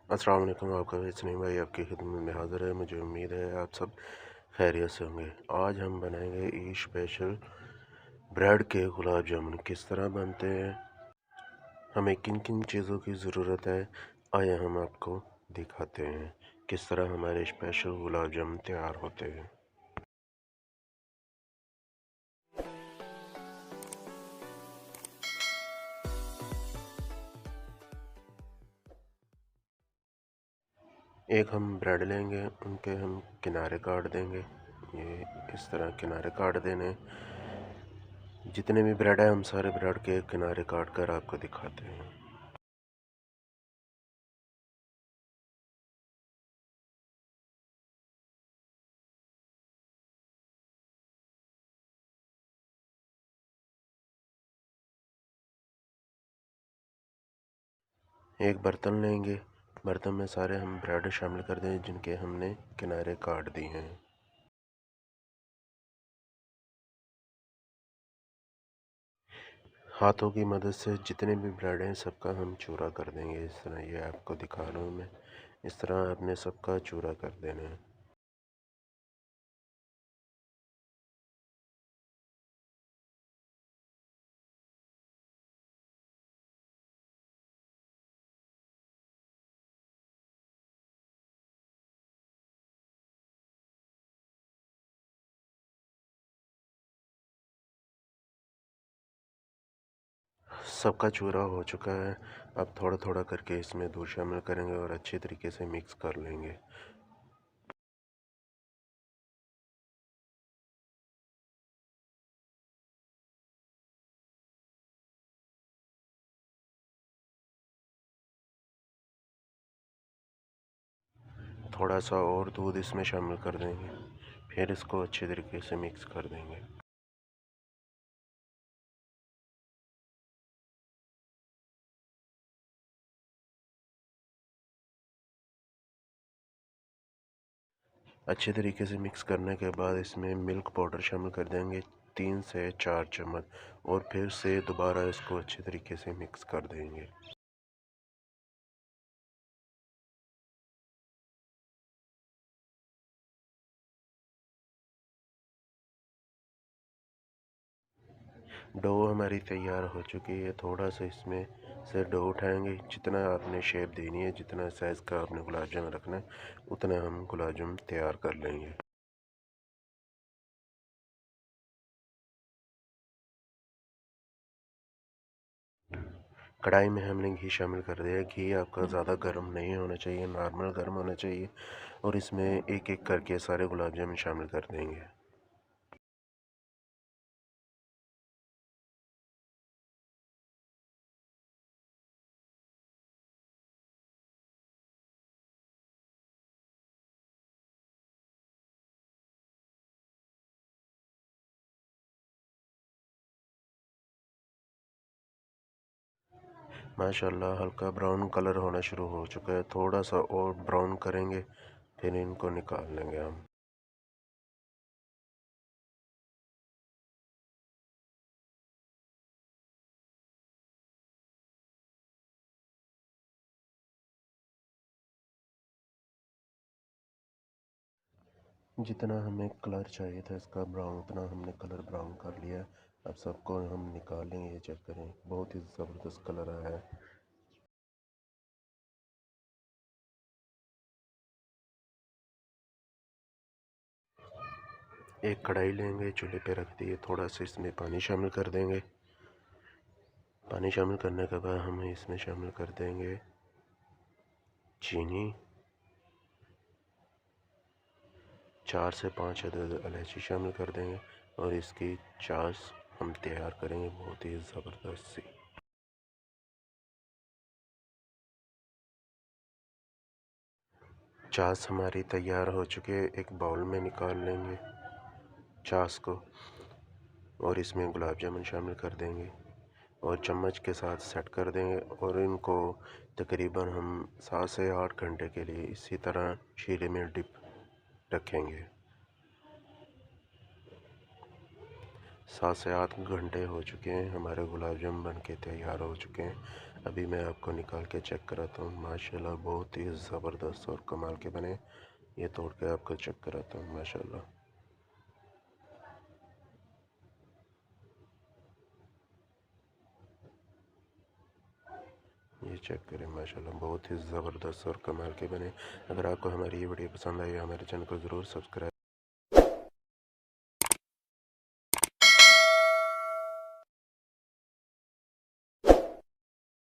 अस्सलाम वालेकुम। आपका इस्नीम भाई आपकी खिदमत में हाज़िर है। मुझे उम्मीद है आप सब खैरियत से होंगे। आज हम बनाएंगे ईद स्पेशल ब्रेड के गुलाब जामुन। किस तरह बनते हैं, हमें किन किन चीज़ों की ज़रूरत है, आइए हम आपको दिखाते हैं किस तरह हमारे स्पेशल गुलाब जामुन तैयार होते हैं। एक हम ब्रेड लेंगे, उनके हम किनारे काट देंगे। ये इस तरह किनारे काट देने। जितने भी ब्रेड है हम सारे ब्रेड के किनारे काट कर आपको दिखाते हैं। एक बर्तन लेंगे, बर्तन में सारे हम ब्रेड शामिल कर दें जिनके हमने किनारे काट दिए हैं। हाथों की मदद से जितने भी ब्रेड हैं सबका हम चूरा कर देंगे। इस तरह ये आपको दिखा रहा हूँ मैं। इस तरह आपने सबका चूरा कर देना है। सबका चूरा हो चुका है। अब थोड़ा थोड़ा करके इसमें दूध शामिल करेंगे और अच्छे तरीके से मिक्स कर लेंगे। थोड़ा सा और दूध इसमें शामिल कर देंगे, फिर इसको अच्छे तरीके से मिक्स कर देंगे। अच्छे तरीके से मिक्स करने के बाद इसमें मिल्क पाउडर शामिल कर देंगे 3 से 4 चम्मच, और फिर से दोबारा इसको अच्छे तरीके से मिक्स कर देंगे। डो हमारी तैयार हो चुकी है। थोड़ा सा इसमें से डो उठाएंगे, जितना आपने शेप देनी है, जितना साइज़ का आपने गुलाब जामुन रखना है, उतना हम गुलाब जामुन तैयार कर लेंगे। कढ़ाई में हमने घी शामिल कर दिया। घी आपका ज़्यादा गर्म नहीं होना चाहिए, नॉर्मल गर्म होना चाहिए। और इसमें एक एक करके सारे गुलाब जामुन शामिल कर देंगे। माशाल्लाह हल्का ब्राउन कलर होना शुरू हो चुका है। थोड़ा सा और ब्राउन करेंगे, फिर इनको निकाल लेंगे हम। जितना हमें कलर चाहिए था इसका ब्राउन, उतना हमने कलर ब्राउन कर लिया। अब सबको हम निकालेंगे। ये चेक करें, बहुत ही ज़बरदस्त कलर आया है। एक कढ़ाई लेंगे, चूल्हे पे रख दिए, थोड़ा सा इसमें पानी शामिल कर देंगे। पानी शामिल करने के बाद हम इसमें शामिल कर देंगे चीनी। 4 से 5 अदद इलायची शामिल कर देंगे और इसकी चाश हम तैयार करेंगे बहुत ही ज़बरदस्त सी। चाश हमारी तैयार हो चुकी है। एक बाउल में निकाल लेंगे चाश को और इसमें गुलाब जामुन शामिल कर देंगे और चम्मच के साथ सेट कर देंगे। और इनको तकरीबन हम 7 से 8 घंटे के लिए इसी तरह शीरे में डिप रखेंगे। 7 से 8 घंटे हो चुके हैं, हमारे गुलाब जामुन बन के तैयार हो चुके हैं। अभी मैं आपको निकाल के चेक कराता हूँ। माशाल्लाह बहुत ही ज़बरदस्त और कमाल के बने। ये तोड़ के आपको चेक कराता हूँ। माशाल्लाह ये चेक करें। माशाल्लाह बहुत ही ज़बरदस्त और कमाल के बने। अगर आपको हमारी ये वीडियो पसंद आई हमारे चैनल को ज़रूर सब्सक्राइब